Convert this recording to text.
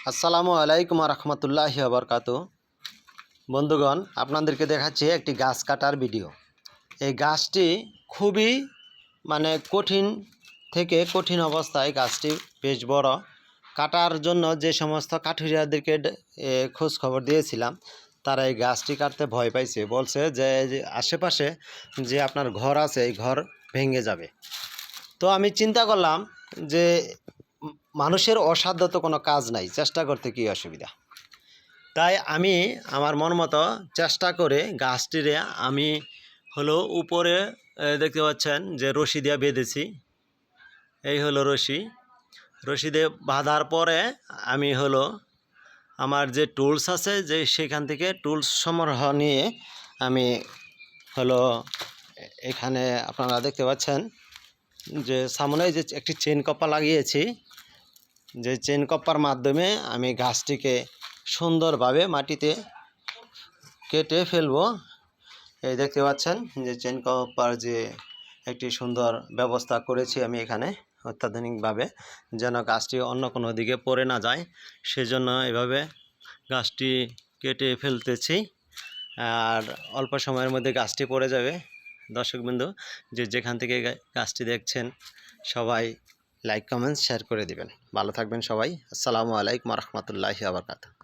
আসসালামু আলাইকুম রহমতুল্লাহি বারকাতু। বন্ধুগণ, আপনাদেরকে দেখাচ্ছি একটি গাছ কাটার ভিডিও। এই গাছটি খুবই কঠিন থেকে কঠিন অবস্থায়, গাছটি বেশ বড়। কাটার জন্য যে সমস্ত কাঠুরিয়াদেরকে খোঁজ খবর দিয়েছিলাম, তারা এই গাছটি কাটতে ভয় পাইছে। বলছে যে আশেপাশে যে আপনার ঘর আছে, এই ঘর ভেঙে যাবে। তো আমি চিন্তা করলাম যে মানুষের অসাধ্য তো কোনো কাজ নাই, চেষ্টা করতে কী অসুবিধা। তাই আমি আমার মন মতো চেষ্টা করে গাছটিরে আমি উপরে দেখতে পাচ্ছেন যে রশি দিয়ে বেঁধেছি। এই হলো রশি দিয়ে বাঁধার পরে আমি আমার যে টুলস আছে, যে সেখান থেকে টুলস সমারোহ নিয়ে আমি এখানে আপনারা দেখতে পাচ্ছেন যে সামনে যে একটি চেন কপ্পা লাগিয়েছি। যে চেন কপ্পার মাধ্যমে আমি গাছটিকে সুন্দরভাবে মাটিতে কেটে ফেলবো। এই দেখতে পাচ্ছেন যে চেন কপ্পার যে একটি সুন্দর ব্যবস্থা করেছি আমি এখানে অত্যাধুনিকভাবে, যেন গাছটি অন্য কোনো দিকে পড়ে না যায়, সেজন্য এভাবে গাছটি কেটে ফেলতেছি। আর অল্প সময়ের মধ্যে গাছটি পড়ে যাবে। দর্শকবৃন্দ, যেখান থেকে গাছটি দেখছেন সবাই লাইক কমেন্টস শেয়ার করে দিবেন। ভালো থাকবেন সবাই। আসসালামু আলাইকুম রহমতুল্লাহি ওয়া বারাকাতুহু।